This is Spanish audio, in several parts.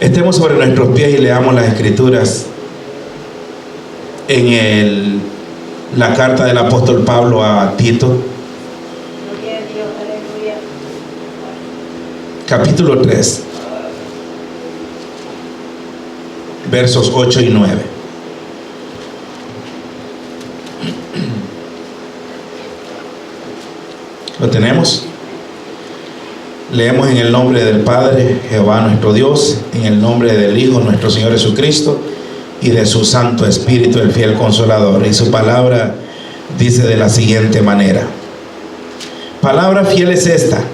Estemos sobre nuestros pies y leamos las escrituras en la carta del apóstol Pablo a Tito, capítulo 3, versos 8 y 9. ¿Lo tenemos? Leemos en el nombre del Padre, Jehová nuestro Dios, en el nombre del Hijo, nuestro Señor Jesucristo, y de su Santo Espíritu, el fiel Consolador. Y su palabra dice de la siguiente manera: palabra fiel es esta,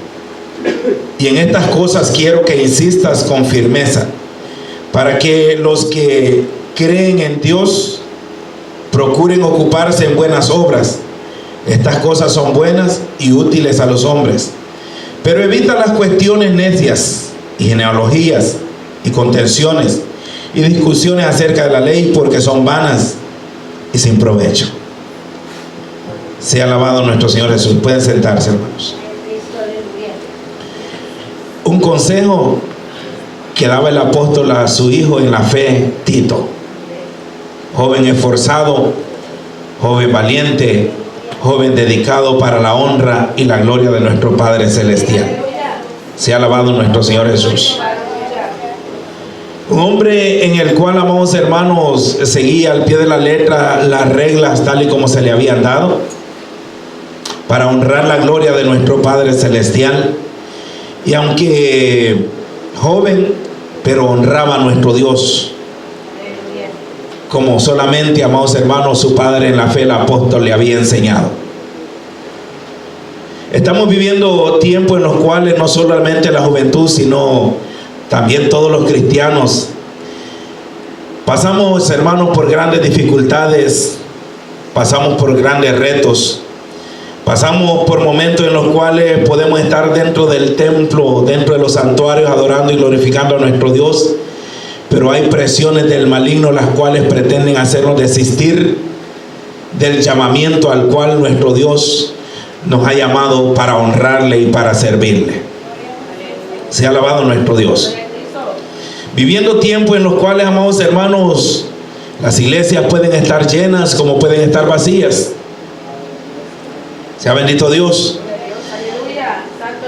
y en estas cosas quiero que insistas con firmeza, para que los que creen en Dios procuren ocuparse en buenas obras. Estas cosas son buenas y útiles a los hombres. Pero evita las cuestiones necias y genealogías y contenciones y discusiones acerca de la ley, porque son vanas y sin provecho. Sea alabado nuestro Señor Jesús. Pueden sentarse, hermanos. Un consejo que daba el apóstol a su hijo en la fe, Tito, joven esforzado, joven valiente, joven dedicado para la honra y la gloria de nuestro Padre Celestial. Sea alabado nuestro Señor Jesús. Un hombre en el cual, amados hermanos, seguía al pie de la letra las reglas tal y como se le habían dado para honrar la gloria de nuestro Padre Celestial. Y aunque joven, pero honraba a nuestro Dios, como solamente, amados hermanos, su padre en la fe, el apóstol, le había enseñado. Estamos viviendo tiempos en los cuales no solamente la juventud, sino también todos los cristianos pasamos, hermanos, por grandes dificultades, pasamos por grandes retos, pasamos por momentos en los cuales podemos estar dentro del templo, dentro de los santuarios, adorando y glorificando a nuestro Dios. Pero hay presiones del maligno las cuales pretenden hacernos desistir del llamamiento al cual nuestro Dios nos ha llamado para honrarle y para servirle. Sea alabado nuestro Dios. Viviendo tiempos en los cuales, amados hermanos, las iglesias pueden estar llenas como pueden estar vacías. Sea bendito Dios.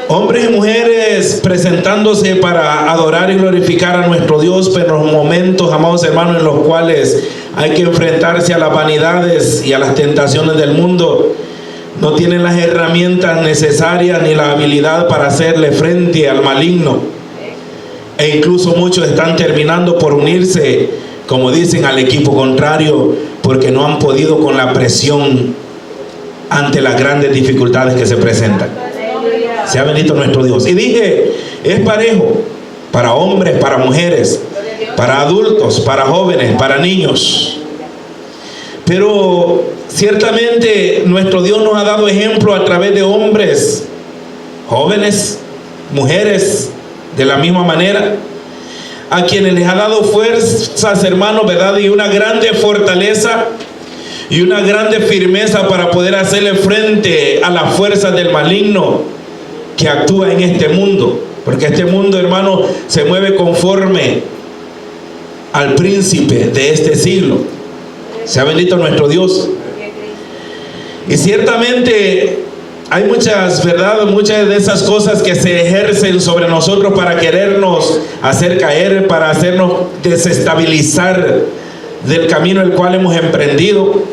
Hombres y mujeres presentándose para adorar y glorificar a nuestro Dios, pero en los momentos, amados hermanos, en los cuales hay que enfrentarse a las vanidades y a las tentaciones del mundo, no tienen las herramientas necesarias ni la habilidad para hacerle frente al maligno. E incluso muchos están terminando por unirse, como dicen, al equipo contrario, porque no han podido con la presión ante las grandes dificultades que se presentan. Sea bendito nuestro Dios. Y dije, es parejo para hombres, para mujeres, para adultos, para jóvenes, para niños. Pero ciertamente nuestro Dios nos ha dado ejemplo a través de hombres, jóvenes, mujeres, de la misma manera, a quienes les ha dado fuerzas, hermanos, ¿verdad? Y una grande fortaleza y una grande firmeza para poder hacerle frente a las fuerzas del maligno que actúa en este mundo, porque este mundo, hermano, se mueve conforme al príncipe de este siglo. Sea bendito nuestro Dios. Y ciertamente hay muchas, ¿verdad? Muchas de esas cosas que se ejercen sobre nosotros para querernos hacer caer, para hacernos desestabilizar del camino el cual hemos emprendido.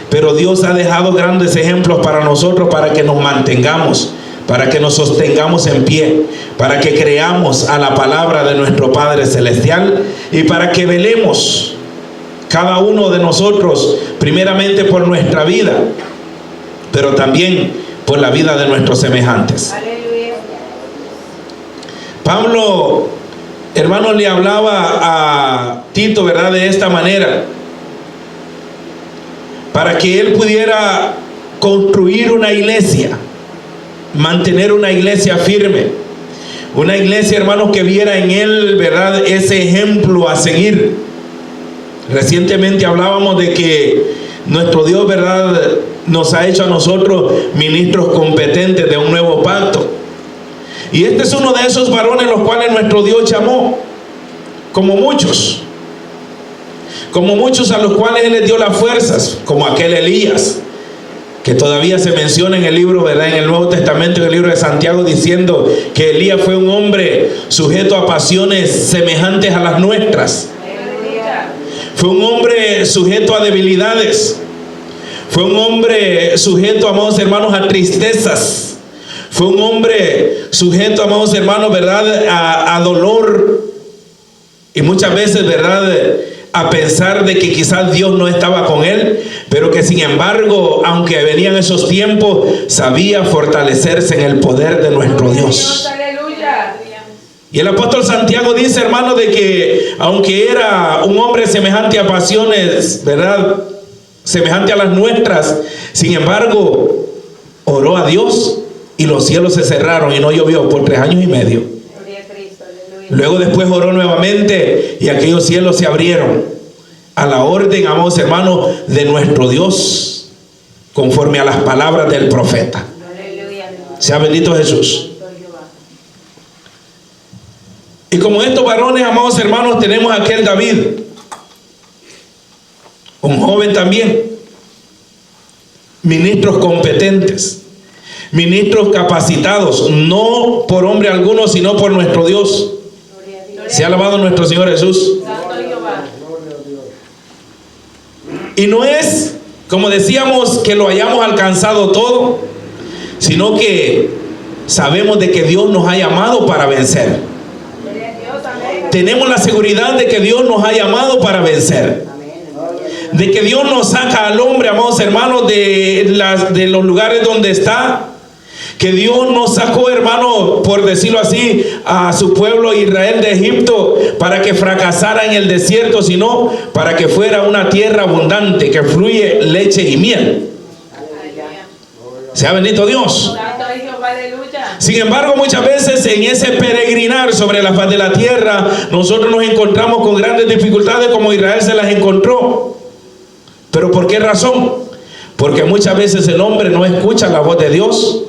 Pero Dios ha dejado grandes ejemplos para nosotros, para que nos mantengamos, para que nos sostengamos en pie, para que creamos a la palabra de nuestro Padre Celestial y para que velemos cada uno de nosotros primeramente por nuestra vida, pero también por la vida de nuestros semejantes. Aleluya. Pablo, hermano, le hablaba a Tito, ¿verdad?, de esta manera, para que él pudiera construir una iglesia, mantener una iglesia firme, una iglesia, hermanos, que viera en él, ¿verdad?, ese ejemplo a seguir. Recientemente hablábamos de que nuestro Dios, ¿verdad?, nos ha hecho a nosotros ministros competentes de un nuevo pacto. Y este es uno de esos varones los cuales nuestro Dios llamó. como muchos a los cuales Él les dio las fuerzas, como aquel Elías, que todavía se menciona en el libro, ¿verdad?, en el Nuevo Testamento, en el libro de Santiago, diciendo que Elías fue un hombre sujeto a pasiones semejantes a las nuestras. Fue un hombre sujeto a debilidades. Fue un hombre sujeto, amados hermanos, a tristezas. Fue un hombre sujeto, amados hermanos, ¿verdad?, a dolor. Y muchas veces, ¿verdad?, a pensar de que quizás Dios no estaba con él, pero que sin embargo, aunque venían esos tiempos, sabía fortalecerse en el poder de nuestro Dios. Y el apóstol Santiago dice, hermano, de que aunque era un hombre semejante a pasiones, ¿verdad?, semejante a las nuestras, sin embargo, oró a Dios y los cielos se cerraron y no llovió por 3 años y medio. Luego después oró nuevamente y aquellos cielos se abrieron a la orden, amados hermanos, de nuestro Dios, conforme a las palabras del profeta. Sea bendito Jesús. Y como estos varones, amados hermanos, tenemos a aquel David, un joven también, ministros competentes, ministros capacitados, no por hombre alguno, sino por nuestro Dios. Se ha alabado nuestro Señor Jesús. Y no es, como decíamos, que lo hayamos alcanzado todo, sino que sabemos de que Dios nos ha llamado para vencer. Tenemos la seguridad de que Dios nos ha llamado para vencer. De que Dios nos saca al hombre, amados hermanos, de los lugares donde está. Que Dios nos sacó, hermano, por decirlo así, a su pueblo Israel de Egipto para que fracasara en el desierto, sino para que fuera una tierra abundante, que fluye leche y miel. Sea bendito Dios. Sin embargo, muchas veces en ese peregrinar sobre la faz de la tierra, nosotros nos encontramos con grandes dificultades como Israel se las encontró. ¿Pero por qué razón? Porque muchas veces el hombre no escucha la voz de Dios.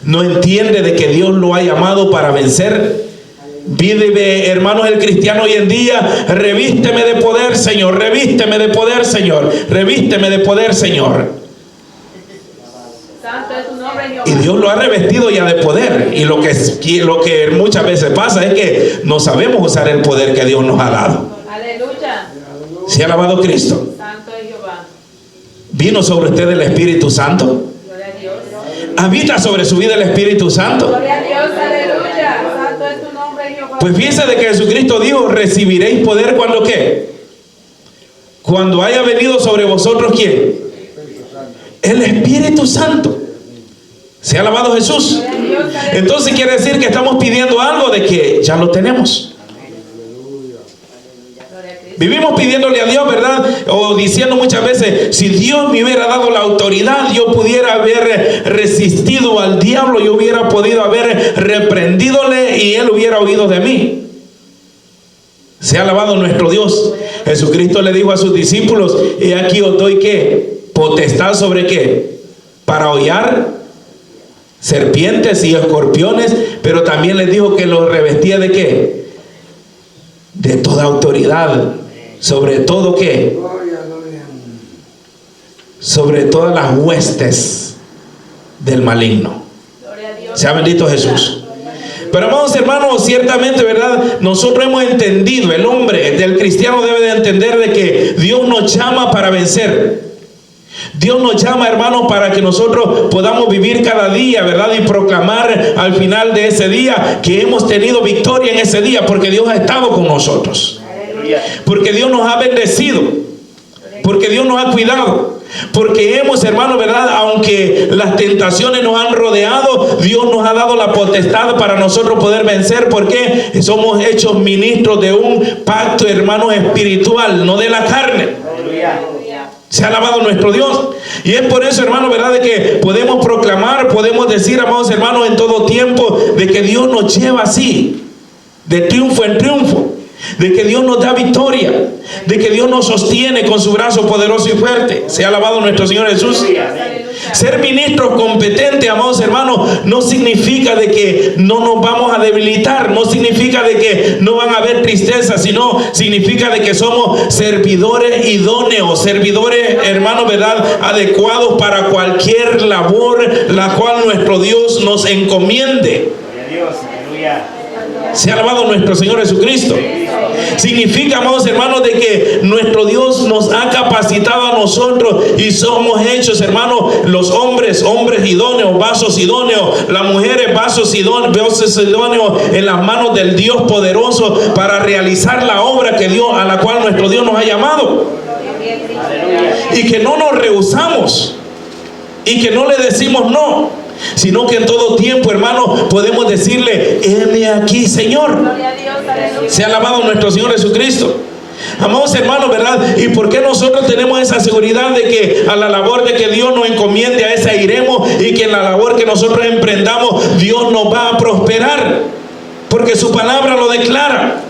No entiende de que Dios lo ha llamado para vencer. Vive, hermanos, el cristiano hoy en día: revísteme de poder, Señor, revísteme de poder, Señor, revísteme de poder, Señor. Y Dios lo ha revestido ya de poder. Y lo que muchas veces pasa es que no sabemos usar el poder que Dios nos ha dado. Aleluya. ¿Se ha alabado Cristo? Santo es Jehová. ¿Vino sobre usted el Espíritu Santo? ¿Habita sobre su vida el Espíritu Santo? Gloria a Dios, aleluya. Santo es tu nombre, Jehová. Pues fíjense de que Jesucristo dijo: recibiréis poder cuando ¿qué? Cuando haya venido sobre vosotros ¿quién? El Espíritu Santo. ¿Se ha alabado Jesús? Entonces quiere decir que estamos pidiendo algo de que ya lo tenemos. Vivimos pidiéndole a Dios, ¿verdad? O diciendo muchas veces: si Dios me hubiera dado la autoridad, yo pudiera haber resistido al diablo, yo hubiera podido haber reprendidole y él hubiera huido de mí. Se ha alabado nuestro Dios. Jesucristo le dijo a sus discípulos: y aquí os doy ¿qué? Potestad sobre ¿qué? Para hollar serpientes y escorpiones, pero también les dijo que los revestía de ¿qué? De toda autoridad. Sobre todo ¿qué? Sobre todas las huestes del maligno. Sea bendito Jesús. Pero amados hermanos, ciertamente, ¿verdad? Nosotros hemos entendido, el hombre del cristiano debe de entender de que Dios nos llama para vencer. Dios nos llama, hermanos, para que nosotros podamos vivir cada día, ¿verdad? Y proclamar al final de ese día que hemos tenido victoria en ese día, porque Dios ha estado con nosotros. Porque Dios nos ha bendecido, porque Dios nos ha cuidado, porque hemos, hermanos, ¿verdad? Aunque las tentaciones nos han rodeado, Dios nos ha dado la potestad para nosotros poder vencer, porque somos hechos ministros de un pacto, hermanos, espiritual, no de la carne. Se ha alabado nuestro Dios. Y es por eso, hermano, ¿verdad? De que podemos proclamar, podemos decir, amados hermanos, en todo tiempo, de que Dios nos lleva así, de triunfo en triunfo. de que Dios nos da victoria, de que Dios nos sostiene con su brazo poderoso y fuerte. Sea alabado nuestro Señor Jesús. Ser ministros competentes, amados hermanos, no significa de que no nos vamos a debilitar, no significa de que no van a haber tristeza, sino significa de que somos servidores idóneos, servidores, hermanos, ¿verdad?, adecuados para cualquier labor la cual nuestro Dios nos encomiende. Sea alabado nuestro Señor Jesucristo. Significa, amados hermanos, de que nuestro Dios nos ha capacitado a nosotros y somos hechos, hermanos, los hombres idóneos, vasos idóneos, las mujeres vasos idóneos en las manos del Dios poderoso para realizar la obra que Dios, a la cual nuestro Dios nos ha llamado. Y que no nos rehusamos y que no le decimos no, sino que en todo tiempo, hermano, podemos decirle: heme aquí, Señor. Sea alabado nuestro Señor Jesucristo. Amados hermanos, ¿verdad? ¿Y por qué nosotros tenemos esa seguridad de que a la labor de que Dios nos encomiende, a esa iremos, y que en la labor que nosotros emprendamos Dios nos va a prosperar? Porque su palabra lo declara.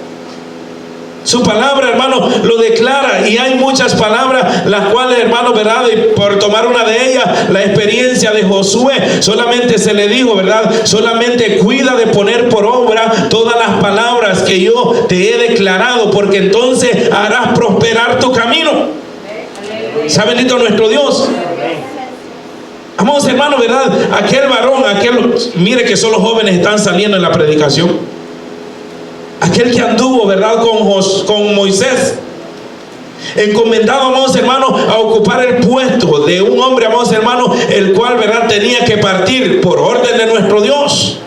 Su palabra, hermano, lo declara. Y hay muchas palabras, las cuales, hermano, ¿verdad?, y por tomar una de ellas, la experiencia de Josué, solamente se le dijo, ¿verdad?, solamente cuida de poner por obra todas las palabras que yo te he declarado, porque entonces harás prosperar tu camino. ¿Sea bendito nuestro Dios? Amados hermanos, ¿verdad?, aquel varón, mire que solo jóvenes están saliendo en la predicación. Aquel que anduvo, ¿verdad?, con Moisés, encomendado, amados hermanos, a ocupar el puesto de un hombre, amados hermanos, el cual, ¿verdad?, tenía que partir por orden de nuestro Dios.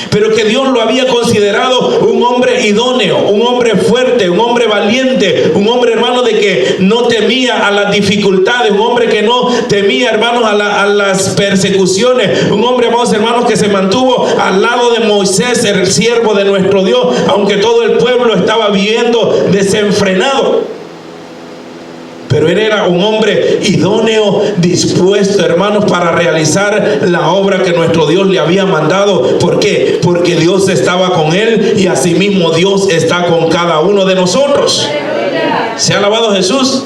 Pero que Dios lo había considerado un hombre idóneo, un hombre fuerte, un hombre valiente, un hombre, hermano, de que no temía a las dificultades, un hombre que no temía, hermanos, a las persecuciones, un hombre, amados hermanos, que se mantuvo al lado de Moisés, el siervo de nuestro Dios, aunque todo el pueblo estaba viviendo desenfrenado. Pero él era un hombre idóneo, dispuesto, hermanos, para realizar la obra que nuestro Dios le había mandado. ¿Por qué? Porque Dios estaba con él, y asimismo Dios está con cada uno de nosotros. ¿Se ha alabado Jesús?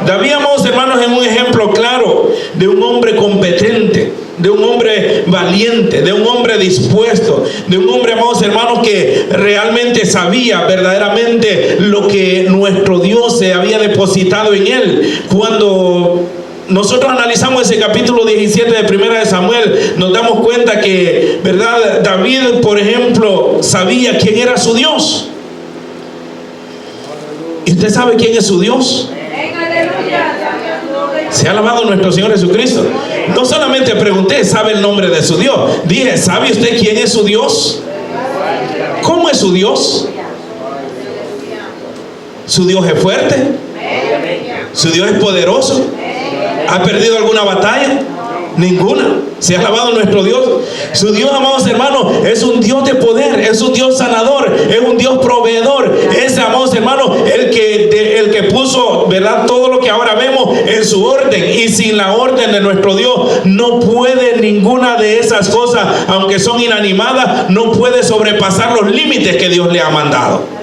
David, amados hermanos, es un ejemplo claro de un hombre competente, de un hombre valiente, de un hombre dispuesto, de un hombre, amados hermanos, que realmente sabía verdaderamente lo que nuestro Dios se había depositado en él. Cuando nosotros analizamos ese capítulo 17 de Primera de Samuel, nos damos cuenta que, ¿verdad?, David, por ejemplo, sabía quién era su Dios. ¿Y usted sabe quién es su Dios? Se ha alabado nuestro Señor Jesucristo. No solamente pregunté, ¿sabe el nombre de su Dios? Dije, ¿sabe usted quién es su Dios? ¿Cómo es su Dios? ¿Su Dios es fuerte? ¿Su Dios es poderoso? ¿Ha perdido alguna batalla? Ninguna. Se ha alabado nuestro Dios. Su Dios, amados hermanos, es un Dios de poder, es un Dios sanador, es un Dios proveedor. Es, amados hermanos, el que puso, ¿verdad?, todo lo que ahora vemos en su orden. Y sin la orden de nuestro Dios no puede ninguna de esas cosas, aunque son inanimadas, no puede sobrepasar los límites que Dios le ha mandado.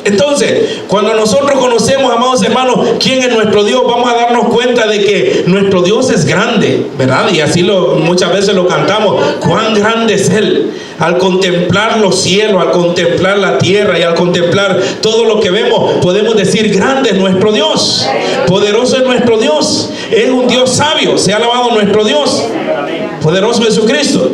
Entonces, cuando nosotros conocemos, amados hermanos, quién es nuestro Dios, vamos a darnos cuenta de que nuestro Dios es grande, ¿verdad? Y así muchas veces lo cantamos. Cuán grande es Él. Al contemplar los cielos, al contemplar la tierra y al contemplar todo lo que vemos, podemos decir: grande es nuestro Dios, poderoso es nuestro Dios, es un Dios sabio. Se ha alabado nuestro Dios, poderoso Jesucristo.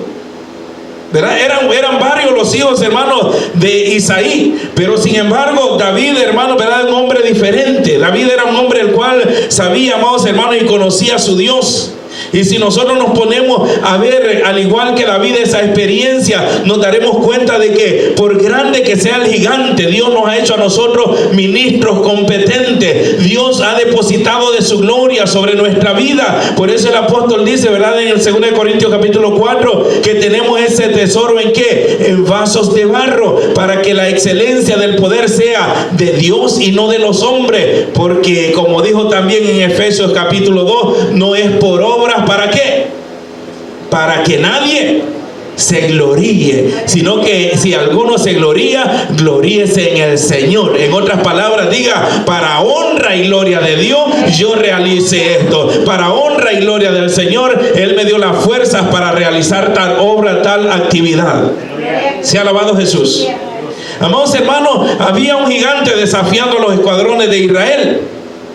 ¿Verdad? Eran varios los hijos, hermanos, de Isaí, pero sin embargo David, hermano, ¿verdad?, un hombre diferente. David era un hombre el cual sabía, amados hermanos, y conocía a su Dios. Y si nosotros nos ponemos a ver, al igual que David, esa experiencia, nos daremos cuenta de que por grande que sea el gigante, Dios nos ha hecho a nosotros ministros competentes. Dios ha depositado de su gloria sobre nuestra vida. Por eso el apóstol dice, ¿verdad?, en el 2 Corintios capítulo 4, que tenemos ese tesoro ¿en qué? En vasos de barro, para que la excelencia del poder sea de Dios y no de los hombres. Porque, como dijo también en Efesios capítulo 2, no es por obras, ¿para qué? Para que nadie se gloríe, sino que si alguno se gloría, gloríese en el Señor. En otras palabras, diga: para honra y gloria de Dios, yo realicé esto. Para honra y gloria del Señor, Él me dio las fuerzas para realizar tal obra, tal actividad. Sea alabado Jesús. Amados hermanos, había un gigante desafiando a los escuadrones de Israel.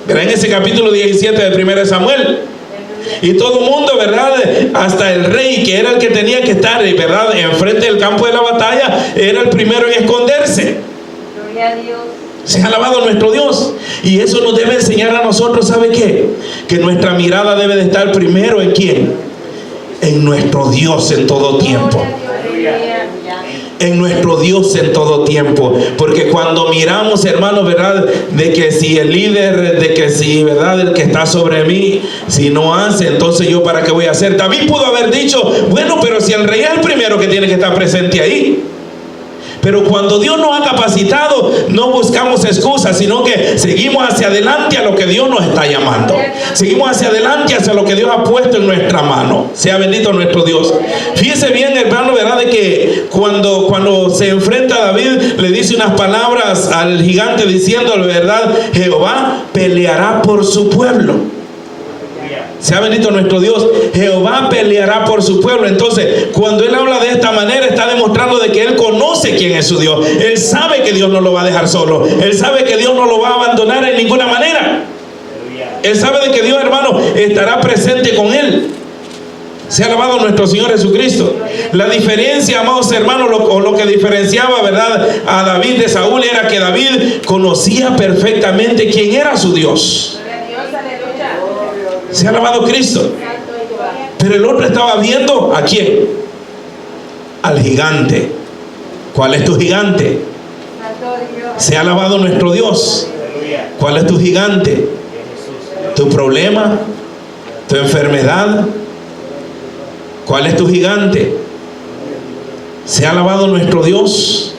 ¿Verdad? En ese capítulo 17 de 1 Samuel. Y todo el mundo, ¿verdad? Hasta el rey, que era el que tenía que estar, ¿verdad?, enfrente del campo de la batalla, era el primero en esconderse. Gloria a Dios. Se ha alabado nuestro Dios. Y eso nos debe enseñar a nosotros, ¿sabe qué? Que nuestra mirada debe de estar primero ¿en quién? En nuestro Dios en todo tiempo. En nuestro Dios en todo tiempo. Porque cuando miramos, hermanos, ¿verdad?, de que si el líder, de que si, ¿verdad?, el que está sobre mí, si no hace, entonces yo para qué voy a hacer. David pudo haber dicho: bueno, pero si el rey es el primero que tiene que estar presente ahí. Pero cuando Dios nos ha capacitado, no buscamos excusas, sino que seguimos hacia adelante a lo que Dios nos está llamando. Seguimos hacia adelante hacia lo que Dios ha puesto en nuestra mano. Sea bendito nuestro Dios. Fíjese bien, hermano, ¿verdad?, de que cuando se enfrenta a David, le dice unas palabras al gigante diciéndole, ¿verdad?: Jehová peleará por su pueblo. Sea bendito nuestro Dios. Jehová peleará por su pueblo. Entonces, cuando él habla de esta manera, está demostrando de que él conoce quién es su Dios. Él sabe que Dios no lo va a dejar solo. Él sabe que Dios no lo va a abandonar en ninguna manera. Él sabe de que Dios, hermano, estará presente con él. Sea alabado nuestro Señor Jesucristo. La diferencia, amados hermanos, lo que diferenciaba, ¿verdad?, a David de Saúl, era que David conocía perfectamente quién era su Dios. Se ha alabado Cristo. Pero el otro estaba viendo ¿a quién? Al gigante. ¿Cuál es tu gigante? Se ha alabado nuestro Dios. ¿Cuál es tu gigante? ¿Tu problema? ¿Tu enfermedad? ¿Cuál es tu gigante? Se ha alabado nuestro Dios.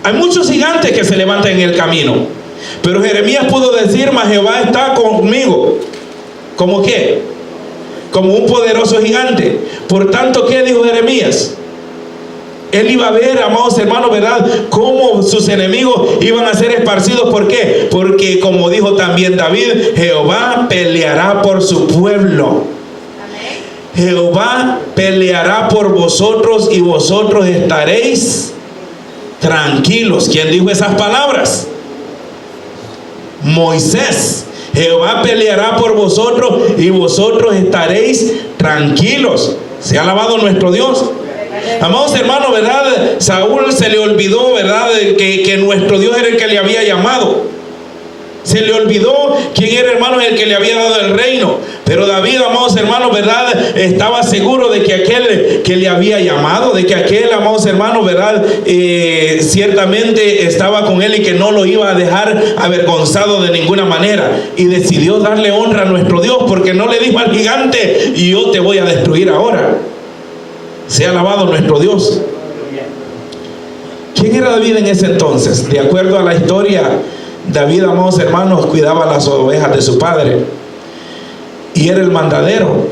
Hay muchos gigantes que se levantan en el camino, pero Jeremías pudo decir: mas Jehová está conmigo. ¿Cómo qué? Como un poderoso gigante. Por tanto, ¿qué dijo Jeremías? Él iba a ver, amados hermanos, ¿verdad?, cómo sus enemigos iban a ser esparcidos. ¿Por qué? Porque, como dijo también David, Jehová peleará por su pueblo. Jehová peleará por vosotros y vosotros estaréis tranquilos. ¿Quién dijo esas palabras? Moisés. Jehová peleará por vosotros y vosotros estaréis tranquilos. Se ha alabado nuestro Dios. Amados hermanos, ¿verdad?, Saúl se le olvidó, ¿verdad?, que nuestro Dios era el que le había llamado. Se le olvidó quién era, hermanos, el que le había dado el reino. Pero David, amados hermanos, ¿verdad?, estaba seguro de que aquel que le había llamado, de que aquel, amados hermanos, ¿verdad?, ciertamente estaba con él y que no lo iba a dejar avergonzado de ninguna manera. Y decidió darle honra a nuestro Dios, porque no le dijo al gigante: y yo te voy a destruir ahora. Sea alabado nuestro Dios. ¿Quién era David en ese entonces? De acuerdo a la historia, David, amados hermanos, cuidaba las ovejas de su padre y era el mandadero,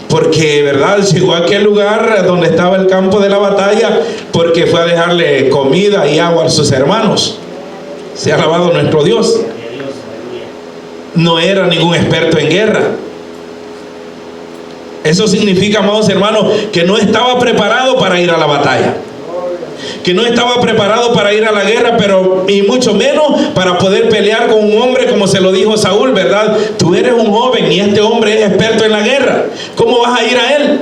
porque, ¿verdad?, llegó a aquel lugar donde estaba el campo de la batalla porque fue a dejarle comida y agua a sus hermanos. Se ha alabado nuestro Dios. No era ningún experto en guerra. Eso significa, amados hermanos, que no estaba preparado para ir a la batalla, que no estaba preparado para ir a la guerra, pero y mucho menos para poder pelear con un hombre, como se lo dijo Saúl, ¿verdad? Tú eres un joven y este hombre es experto en la guerra. ¿Cómo vas a ir a él?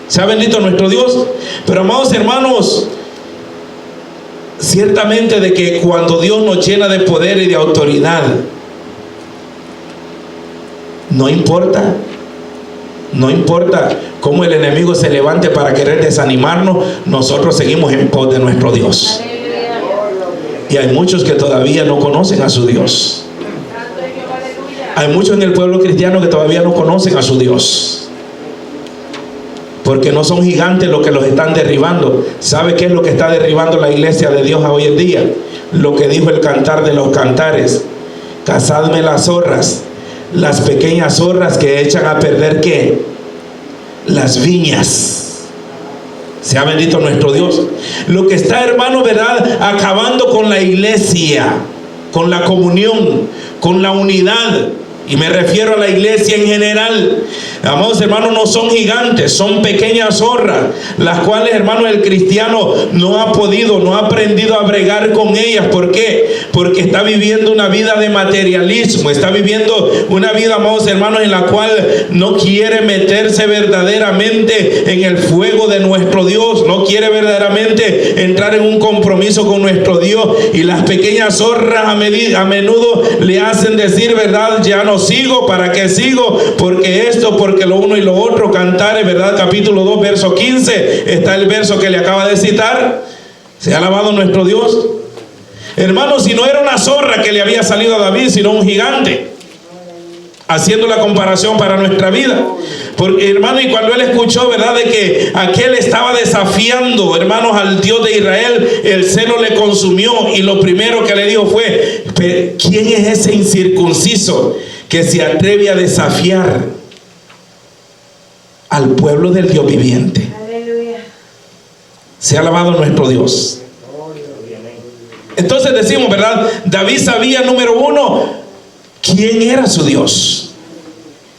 Sea bendito nuestro Dios. Pero, amados hermanos, ciertamente de que cuando Dios nos llena de poder y de autoridad, no importa cómo el enemigo se levante para querer desanimarnos, nosotros seguimos en pos de nuestro Dios. Y hay muchos que todavía no conocen a su Dios. Hay muchos en el pueblo cristiano que todavía no conocen a su Dios, porque no son gigantes los que los están derribando. ¿Sabe qué es lo que está derribando la iglesia de Dios hoy en día? Lo que dijo el Cantar de los Cantares: cazadme las zorras, las pequeñas zorras que echan a perder ¿qué? Las viñas. Sea bendito nuestro Dios. Lo que está, hermano, ¿verdad?, acabando con la iglesia, con la comunión, con la unidad. Y me refiero a la iglesia en general. Amados hermanos, no son gigantes, son pequeñas zorras, las cuales, hermanos, el cristiano no ha aprendido a bregar con ellas. ¿Por qué? Porque está viviendo una vida de materialismo, está viviendo una vida, amados hermanos, en la cual no quiere meterse verdaderamente en el fuego de nuestro Dios, no quiere verdaderamente entrar en un compromiso con nuestro Dios. Y las pequeñas zorras a menudo le hacen decir, ¿verdad?, ya no sigo, ¿para qué sigo? Porque esto, porque lo uno y lo otro. Cantares, ¿verdad?, capítulo 2, verso 15, está el verso que le acaba de citar. Se ha alabado nuestro Dios. Hermanos, si no era una zorra que le había salido a David, sino un gigante, haciendo la comparación para nuestra vida. Porque, hermano, y cuando él escuchó, ¿verdad?, de que aquel estaba desafiando, hermanos, al Dios de Israel, el celo le consumió, y lo primero que le dijo fue: ¿quién es ese incircunciso que se atreve a desafiar al pueblo del Dios viviente? Aleluya. Se ha alabado nuestro Dios. Entonces decimos, ¿verdad?, David sabía, número uno, quién era su Dios.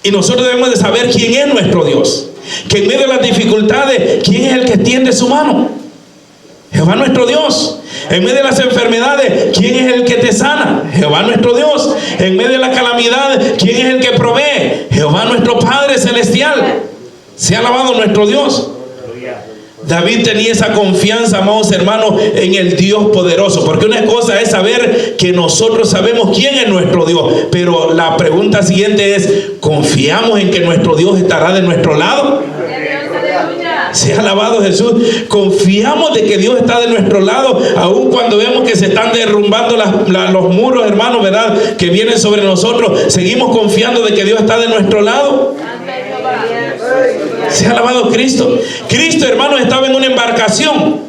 Y nosotros debemos de saber quién es nuestro Dios. Que en medio de las dificultades, ¿quién es el que extiende su mano? Jehová nuestro Dios. En medio de las enfermedades, ¿quién es el que te sana? Jehová nuestro Dios. En medio de la calamidad, ¿quién es el que provee? Jehová nuestro Padre Celestial. Se ha alabado nuestro Dios. David tenía esa confianza, amados hermanos, en el Dios poderoso. Porque una cosa es saber que nosotros sabemos quién es nuestro Dios, pero la pregunta siguiente es: ¿confiamos en que nuestro Dios estará de nuestro lado? Se ha alabado Jesús. Confiamos de que Dios está de nuestro lado, aun cuando vemos que se están derrumbando los muros, hermanos, ¿verdad?, que vienen sobre nosotros. Seguimos confiando de que Dios está de nuestro lado. Se ha alabado Cristo. Cristo, hermanos, estaba en una embarcación.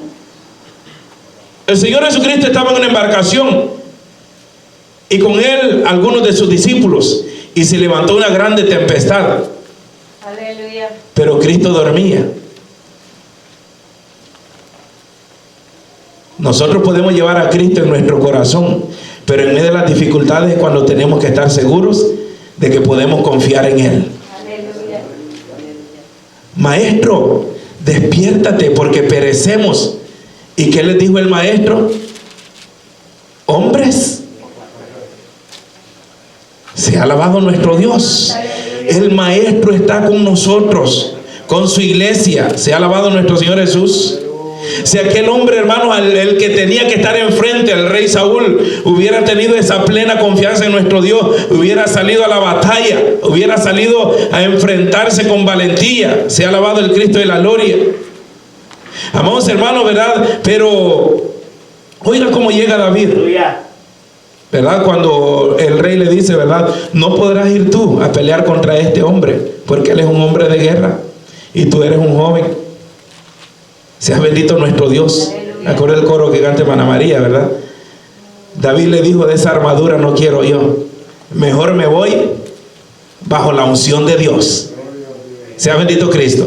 El Señor Jesucristo estaba en una embarcación, y con él algunos de sus discípulos, y se levantó una grande tempestad. Aleluya. Pero Cristo dormía. Nosotros podemos llevar a Cristo en nuestro corazón, pero en medio de las dificultades es cuando tenemos que estar seguros de que podemos confiar en Él. Aleluya. Maestro, despiértate porque perecemos. ¿Y qué les dijo el maestro? Hombres. Se ha alabado nuestro Dios. El maestro está con nosotros, con su iglesia. Se ha alabado nuestro Señor Jesús. Si aquel hombre, hermano, el que tenía que estar enfrente, el rey Saúl, hubiera tenido esa plena confianza en nuestro Dios, hubiera salido a la batalla, hubiera salido a enfrentarse con valentía. Se ha alabado el Cristo de la gloria. Amados hermanos, ¿verdad? Pero oiga cómo llega David, ¿verdad? Cuando el rey le dice, ¿verdad?, no podrás ir tú a pelear contra este hombre, porque él es un hombre de guerra y tú eres un joven. Sea bendito nuestro Dios. Me acuerdo del coro que canta Ana María, ¿verdad? David le dijo: de esa armadura no quiero yo, mejor me voy bajo la unción de Dios. Sea bendito Cristo.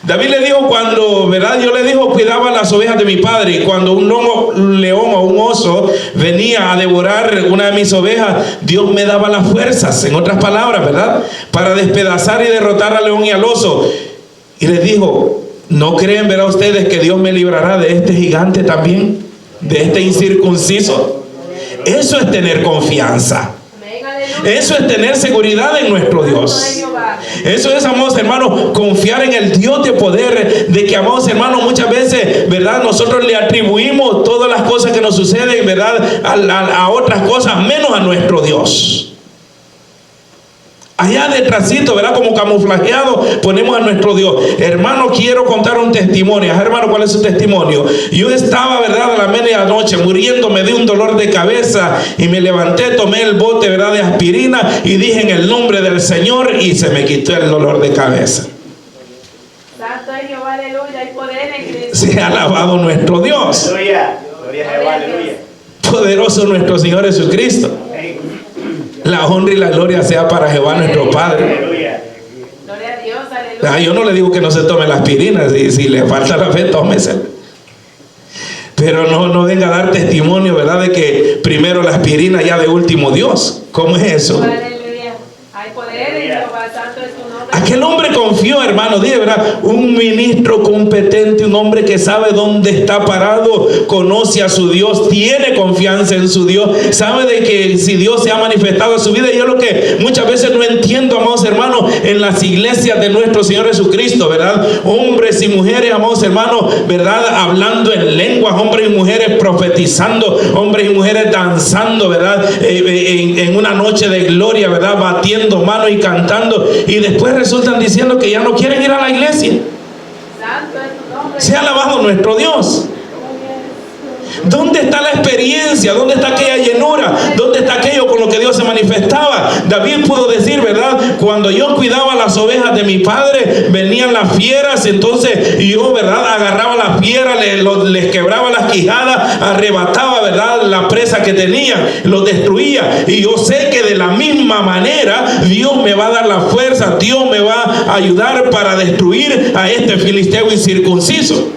David le dijo, cuando, ¿verdad?, yo le dijo, cuidaba las ovejas de mi padre, y cuando un león o un oso venía a devorar una de mis ovejas, Dios me daba las fuerzas, en otras palabras, ¿verdad?, para despedazar y derrotar al león y al oso. Y les dijo: ¿no creen, verá ustedes, que Dios me librará de este gigante también? De este incircunciso. Eso es tener confianza. Eso es tener seguridad en nuestro Dios. Eso es, amados hermanos, confiar en el Dios de poder. De que, amados hermanos, muchas veces, ¿verdad?, nosotros le atribuimos todas las cosas que nos suceden, ¿verdad?, a otras cosas menos a nuestro Dios. Allá detrásito, ¿verdad?, como camuflajeado, ponemos a nuestro Dios. Hermano, quiero contar un testimonio. Hermano, ¿cuál es su testimonio? Yo estaba, ¿verdad?, a la medianoche muriéndome de un dolor de cabeza, y me levanté, tomé el bote, ¿verdad?, de aspirina, y dije en el nombre del Señor, y se me quitó el dolor de cabeza. Santo es Jehová, aleluya, hay poder en Cristo. Se ha alabado nuestro Dios. Aleluya, gloria a Jehová, aleluya. Poderoso nuestro Señor Jesucristo. La honra y la gloria sea para Jehová nuestro Padre. Gloria a Dios, aleluya. Yo no le digo que no se tome la aspirina, si le falta la fe, tómesela. Pero no venga a dar testimonio, ¿verdad? De que primero la aspirina, ya de último Dios. ¿Cómo es eso? Aleluya. Hay poder en Jehová, santo es tu nombre. Aquel hombre confió, hermano, dije, ¿verdad? Un ministro competente, un hombre que sabe dónde está parado, conoce a su Dios, tiene confianza en su Dios, sabe de que si Dios se ha manifestado en su vida. Y es lo que muchas veces no entiendo, amados hermanos, en las iglesias de nuestro Señor Jesucristo, ¿verdad? Hombres y mujeres, amados hermanos, ¿verdad? Hablando en lenguas, hombres y mujeres profetizando, hombres y mujeres danzando, ¿verdad? En una noche de gloria, ¿verdad? Batiendo manos y cantando, y después resultan diciendo que ya no quieren ir a la iglesia. Santo es tu nombre. Sea alabado nuestro Dios. ¿Dónde está la experiencia? ¿Dónde está aquella llenura? ¿Dónde está aquello con lo que Dios se manifestaba? David pudo decir, ¿verdad? Cuando yo cuidaba las ovejas de mi padre, venían las fieras, entonces yo, ¿verdad? Agarraba las fieras, les quebraba las quijadas, arrebataba, ¿verdad? La presa que tenían, los destruía. Y yo sé que de la misma manera Dios me va a dar la fuerza, Dios me va a ayudar para destruir a este filisteo incircunciso.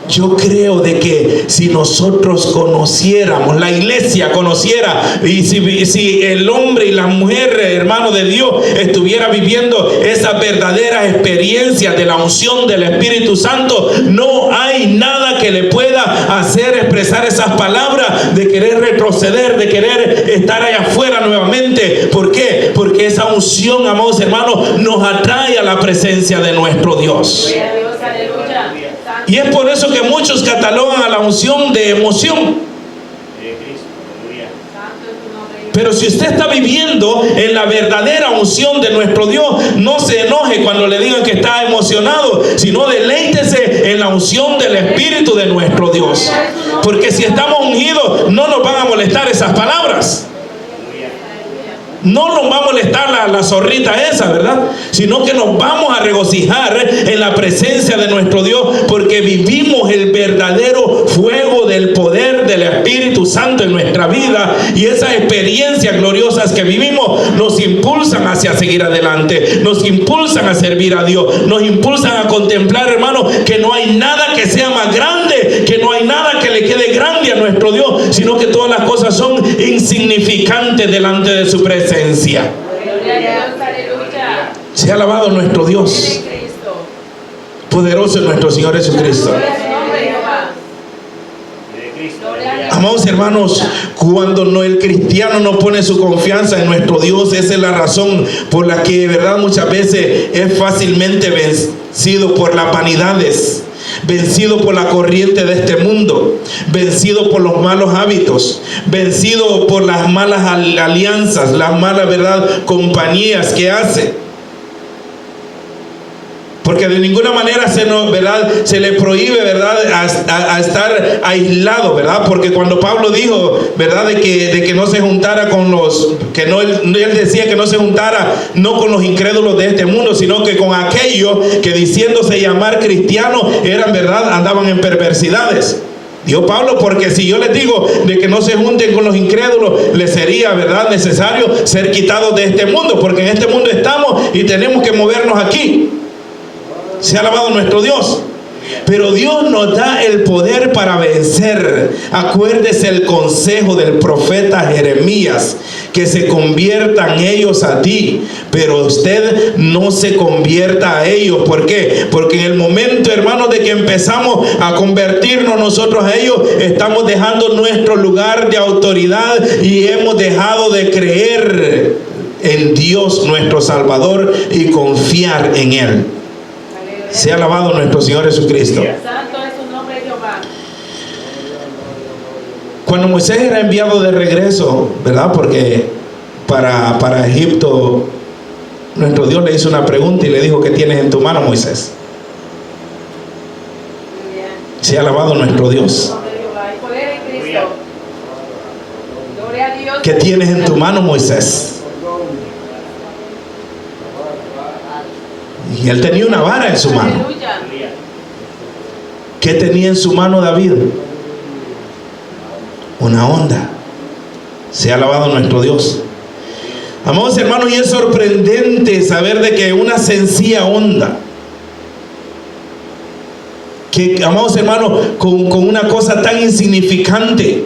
Yo creo de que si nosotros conociéramos, la iglesia conociera, y si el hombre y la mujer, hermano de Dios, estuviera viviendo esa verdadera experiencia de la unción del Espíritu Santo, no hay nada que le pueda hacer expresar esas palabras de querer retroceder, de querer estar allá afuera nuevamente. ¿Por qué? Porque esa unción, amados hermanos, nos atrae a la presencia de nuestro Dios. Y es por eso que muchos catalogan a la unción de emoción. Pero si usted está viviendo en la verdadera unción de nuestro Dios, no se enoje cuando le digan que está emocionado, sino deleítese en la unción del Espíritu de nuestro Dios. Porque si estamos ungidos, no nos van a molestar esas palabras. No nos va a molestar la zorrita esa, ¿verdad? Sino que nos vamos a regocijar en la presencia de nuestro Dios, porque vivimos el verdadero fuego del poder del Espíritu Santo en nuestra vida. Y esas experiencias gloriosas que vivimos nos impulsan hacia seguir adelante, nos impulsan a servir a Dios, nos impulsan a contemplar, hermano, que no hay nada que sea más grande, que no hay nada que le quede grande a nuestro Dios, sino que todas las cosas son insignificantes delante de su presencia. Sea alabado nuestro Dios. Poderoso es nuestro Señor Jesucristo. Amados hermanos, cuando el cristiano no pone su confianza en nuestro Dios, esa es la razón por la que, verdad, muchas veces es fácilmente vencido por las vanidades, vencido por la corriente de este mundo, vencido por los malos hábitos, vencido por las malas alianzas, las malas, ¿verdad?, compañías que hace. Porque de ninguna manera se le prohíbe, ¿verdad?, a estar aislado, ¿verdad? Porque cuando Pablo dijo, ¿verdad?, de que no se juntara con los, que no, él decía que no se juntara no con los incrédulos de este mundo, sino que con aquellos que diciéndose llamar cristianos eran, ¿verdad?, andaban en perversidades. Dijo Pablo, porque si yo les digo de que no se junten con los incrédulos, les sería, ¿verdad?, necesario ser quitados de este mundo, porque en este mundo estamos y tenemos que movernos aquí. Sea alabado nuestro Dios. Pero Dios nos da el poder para vencer. Acuérdese el consejo del profeta Jeremías, que se conviertan ellos a ti, pero usted no se convierta a ellos. ¿Por qué? Porque en el momento, hermanos, de que empezamos a convertirnos nosotros a ellos, estamos dejando nuestro lugar de autoridad y hemos dejado de creer en Dios nuestro Salvador y confiar en Él. Sea alabado nuestro Señor Jesucristo. Santo es su nombre, Jehová. Cuando Moisés era enviado de regreso, ¿verdad? Porque para Egipto, nuestro Dios le hizo una pregunta y le dijo: ¿qué tienes en tu mano, Moisés? Sea alabado nuestro Dios. ¿Qué tienes en tu mano, Moisés? Y él tenía una vara en su mano. ¿Qué tenía en su mano David? Una onda. Sea alabado nuestro Dios. Amados hermanos, y es sorprendente saber de que una sencilla onda, que, amados hermanos, con una cosa tan insignificante,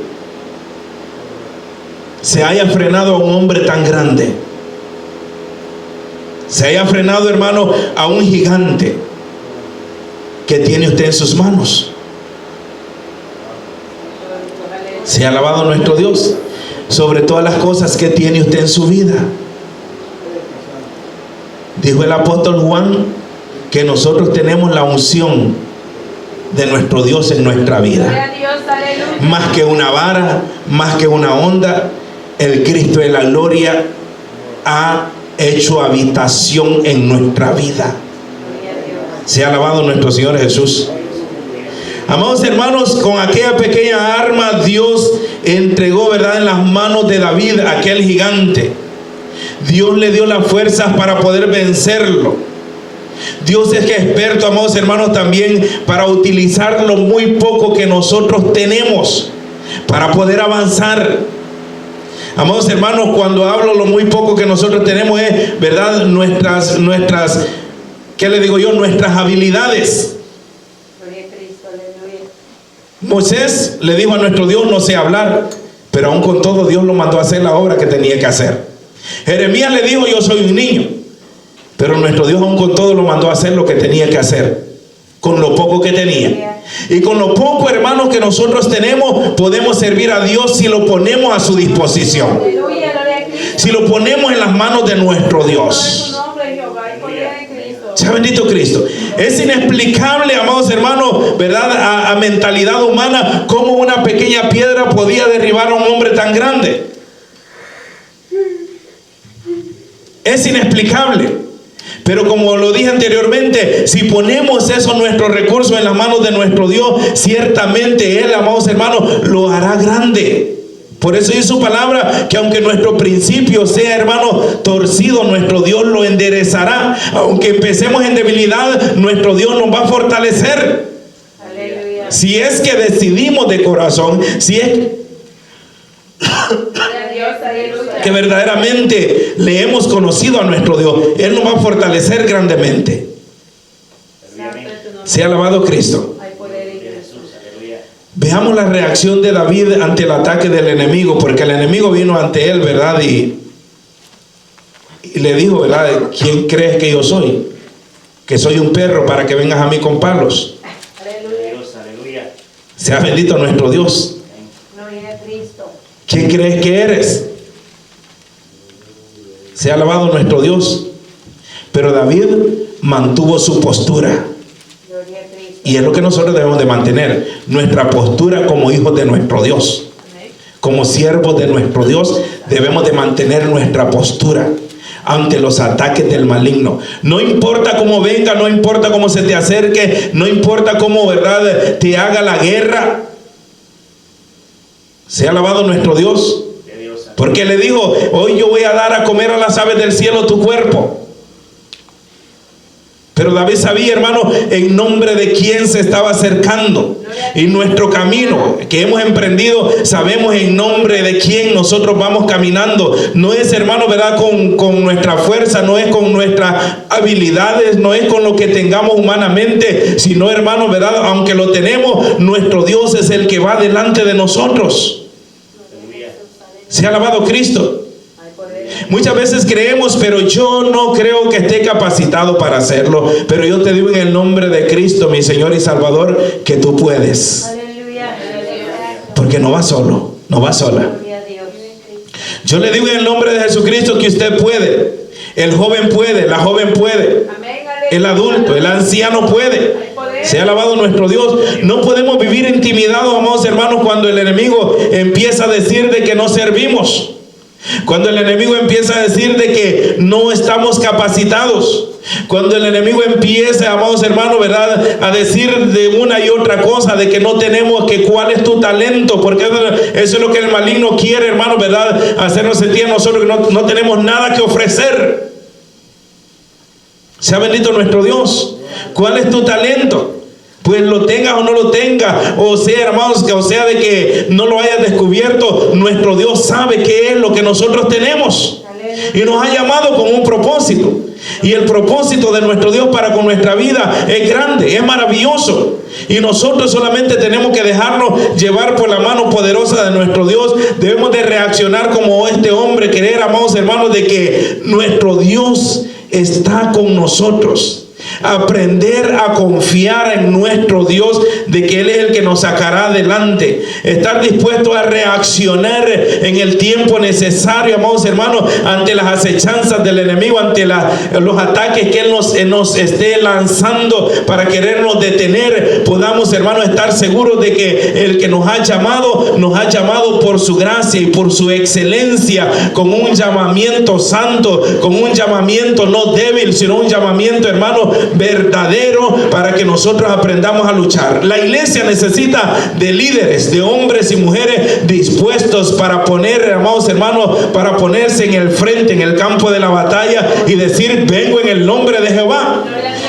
se haya frenado a un hombre tan grande. Se haya frenado, hermano, a un gigante que tiene usted en sus manos. Sea alabado nuestro Dios sobre todas las cosas que tiene usted en su vida. Dijo el apóstol Juan que nosotros tenemos la unción de nuestro Dios en nuestra vida. Más que una vara, más que una onda, el Cristo de la gloria ha hecho habitación en nuestra vida. Sea alabado nuestro Señor Jesús. Amados hermanos, con aquella pequeña arma Dios entregó, ¿verdad?, en las manos de David aquel gigante. Dios le dio las fuerzas para poder vencerlo. Dios es que experto, amados hermanos, también para utilizar lo muy poco que nosotros tenemos para poder avanzar. Amados hermanos, cuando hablo lo muy poco que nosotros tenemos es, ¿verdad?, nuestras, ¿qué le digo yo? Nuestras habilidades. Moisés le dijo a nuestro Dios: no sé hablar, pero aún con todo Dios lo mandó a hacer la obra que tenía que hacer. Jeremías le dijo: yo soy un niño, pero nuestro Dios aún con todo lo mandó a hacer lo que tenía que hacer, con lo poco que tenía. Y con lo poco, hermanos, que nosotros tenemos, podemos servir a Dios si lo ponemos a su disposición, si lo ponemos en las manos de nuestro Dios. Sea bendito Cristo. Es inexplicable, amados hermanos, ¿verdad?, a mentalidad humana, cómo una pequeña piedra podía derribar a un hombre tan grande. Es inexplicable. Pero como lo dije anteriormente, si ponemos eso, nuestros recursos, en las manos de nuestro Dios, ciertamente Él, amados hermanos, lo hará grande. Por eso dice su palabra que aunque nuestro principio sea, hermano, torcido, nuestro Dios lo enderezará. Aunque empecemos en debilidad, nuestro Dios nos va a fortalecer. Aleluya. Si es que decidimos de corazón, si es que verdaderamente le hemos conocido a nuestro Dios, Él nos va a fortalecer grandemente. Sea alabado Cristo. Veamos la reacción de David ante el ataque del enemigo, porque el enemigo vino ante él, ¿verdad? Y le dijo, ¿verdad?, ¿quién crees que yo soy? Que soy un perro para que vengas a mí con palos. Aleluya. Sea bendito nuestro Dios. ¿Quién crees que eres? Sea alabado nuestro Dios. Pero David mantuvo su postura. Y es lo que nosotros debemos de mantener, nuestra postura como hijos de nuestro Dios. Como siervos de nuestro Dios debemos de mantener nuestra postura ante los ataques del maligno. No importa cómo venga, no importa cómo se te acerque, no importa cómo, ¿verdad?, te haga la guerra. Sea alabado nuestro Dios. Porque le dijo: hoy yo voy a dar a comer a las aves del cielo tu cuerpo. Pero David sabía, hermano, en nombre de quién se estaba acercando. Y nuestro camino que hemos emprendido, sabemos en nombre de quién nosotros vamos caminando. No es, hermano, ¿verdad?, con nuestra fuerza, no es con nuestras habilidades, no es con lo que tengamos humanamente, sino, hermano, ¿verdad?, aunque lo tenemos, nuestro Dios es el que va delante de nosotros. Sea alabado Cristo. Muchas veces creemos, pero yo no creo que esté capacitado para hacerlo. Pero yo te digo en el nombre de Cristo, mi Señor y Salvador, que tú puedes. Aleluya. Porque no va solo, no va sola. Yo le digo en el nombre de Jesucristo que usted puede. El joven puede, la joven puede. El adulto, el anciano puede. Sea alabado nuestro Dios. No podemos vivir intimidados, amados hermanos, cuando el enemigo empieza a decir de que no servimos. Cuando el enemigo empieza a decir de que no estamos capacitados. Cuando el enemigo empieza, amados hermanos, ¿verdad?, a decir de una y otra cosa, de que no tenemos, que cuál es tu talento, porque eso es lo que el maligno quiere, hermanos, ¿verdad?, hacernos sentir a nosotros que no tenemos nada que ofrecer. Sea bendito nuestro Dios. ¿Cuál es tu talento? Pues lo tengas o no lo tengas, o sea, hermanos, o sea de que no lo hayas descubierto, nuestro Dios sabe qué es lo que nosotros tenemos. y nos ha llamado con un propósito. Y el propósito de nuestro Dios para con nuestra vida es grande, es maravilloso. Y nosotros solamente tenemos que dejarnos llevar por la mano poderosa de nuestro Dios. Debemos de reaccionar como este hombre, creer, amados hermanos, de que nuestro Dios está con nosotros. Aprender a confiar en nuestro Dios, de que Él es el que nos sacará adelante. Estar dispuesto a reaccionar en el tiempo necesario, amados hermanos, ante las acechanzas del enemigo, ante los ataques que Él nos esté lanzando para querernos detener. Podamos, hermanos, estar seguros de que el que nos ha llamado por su gracia y por su excelencia, con un llamamiento santo, con un llamamiento no débil, sino un llamamiento, hermano, verdadero, para que nosotros aprendamos a luchar. La iglesia necesita de líderes, de hombres y mujeres dispuestos para amados hermanos, para ponerse en el frente, en el campo de la batalla, y decir: vengo en el nombre de Jehová,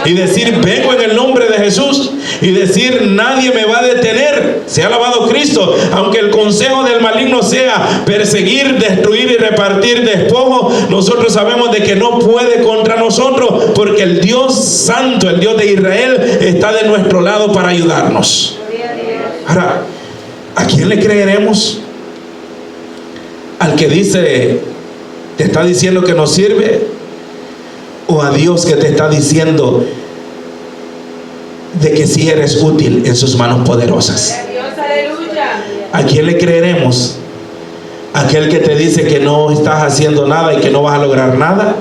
y decir: vengo en el nombre de Jesús, y decir: nadie me va a detener. Sea alabado Cristo. Aunque el consejo del maligno sea perseguir, destruir y repartir despojos, nosotros sabemos de que no puede contra nosotros, porque el Dios Santo, el Dios de Israel, está de nuestro lado para ayudarnos. Ahora, ¿a quién le creeremos? ¿Al que te está diciendo que no sirve? ¿O a Dios que te está diciendo de que sí eres útil en sus manos poderosas? ¿A quién le creeremos? ¿Aquel que te dice que no estás haciendo nada y que no vas a lograr nada?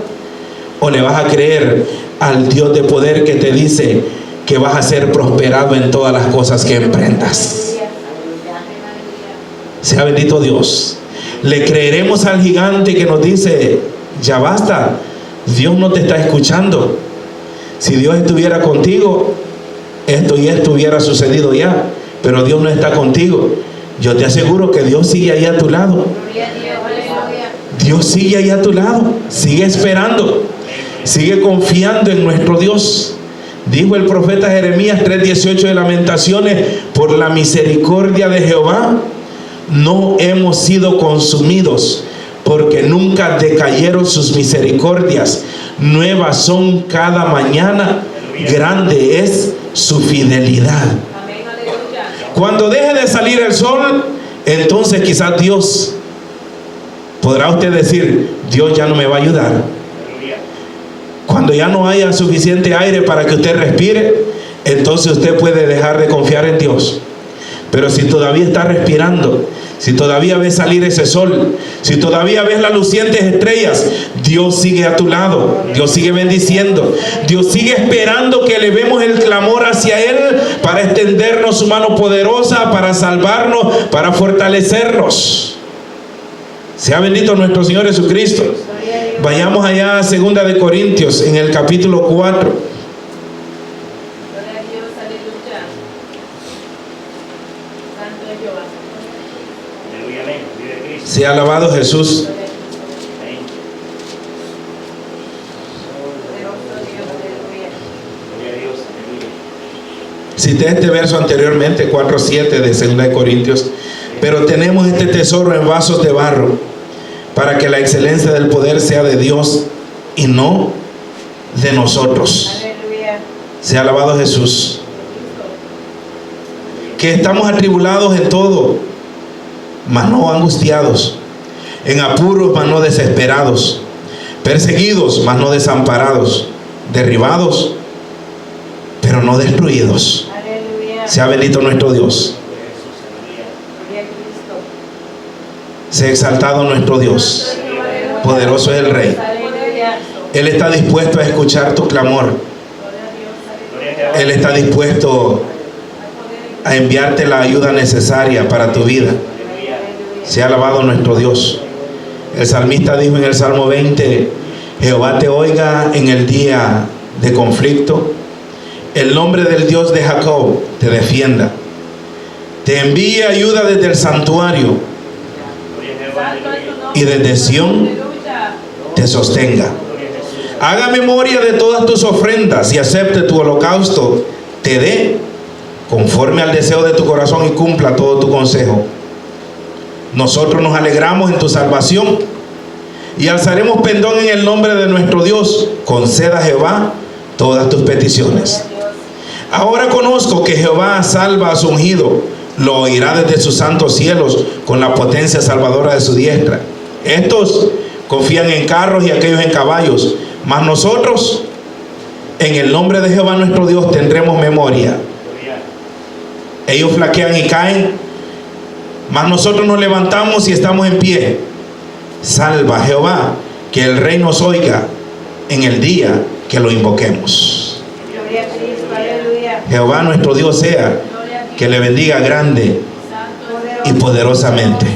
¿O le vas a creer al Dios de poder que te dice que vas a ser prosperado en todas las cosas que emprendas? Sea bendito Dios. ¿Le creeremos al gigante que nos dice: ya basta, Dios no te está escuchando? Si Dios estuviera contigo, esto y esto hubiera sucedido ya, pero Dios no está contigo. Yo te aseguro que Dios sigue ahí a tu lado. Dios sigue ahí a tu lado. Sigue esperando. Sigue confiando en nuestro Dios. Dijo el profeta Jeremías 3:18 de Lamentaciones: por la misericordia de Jehová no hemos sido consumidos, porque nunca decayeron sus misericordias. Nuevas son cada mañana, grande es su fidelidad. Cuando deje de salir el sol, entonces quizás Dios, podrá usted decir: Dios ya no me va a ayudar. Cuando ya no haya suficiente aire para que usted respire, entonces usted puede dejar de confiar en Dios. Pero si todavía está respirando, si todavía ves salir ese sol, si todavía ves las lucientes estrellas, Dios sigue a tu lado. Dios sigue bendiciendo. Dios sigue esperando que elevemos el clamor hacia Él para extendernos su mano poderosa, para salvarnos, para fortalecernos. Sea bendito nuestro Señor Jesucristo. Vayamos allá a 2 de Corintios, en el capítulo 4. Sea alabado Jesús. Cité este verso anteriormente, 4:7 de 2 de Corintios. Pero tenemos este tesoro en vasos de barro, para que la excelencia del poder sea de Dios y no de nosotros. Aleluya. Sea alabado Jesús. Que estamos atribulados en todo, mas no angustiados; en apuros, mas no desesperados; perseguidos, mas no desamparados; derribados, pero no destruidos. Aleluya. Sea bendito nuestro Dios. Sea exaltado nuestro Dios. Poderoso es el Rey. Él está dispuesto a escuchar tu clamor. Él está dispuesto a enviarte la ayuda necesaria para tu vida. Sea alabado nuestro Dios. El salmista dijo en el Salmo 20: Jehová te oiga en el día de conflicto. El nombre del Dios de Jacob te defienda. Te envíe ayuda desde el santuario, y desde Sión te sostenga. Haga memoria de todas tus ofrendas y acepte tu holocausto. Te dé conforme al deseo de tu corazón y cumpla todo tu consejo. Nosotros nos alegramos en tu salvación. y alzaremos pendón en el nombre de nuestro Dios. Conceda a Jehová todas tus peticiones. Ahora conozco que Jehová salva a su ungido, lo oirá desde sus santos cielos con la potencia salvadora de su diestra. Estos confían en carros y aquellos en caballos, mas nosotros en el nombre de Jehová nuestro Dios tendremos memoria. Ellos flaquean y caen, mas nosotros nos levantamos y estamos en pie. Salva Jehová, que el rey nos oiga en el día que lo invoquemos. Gloria a Cristo, aleluya. Jehová nuestro Dios sea, que le bendiga grande y poderosamente.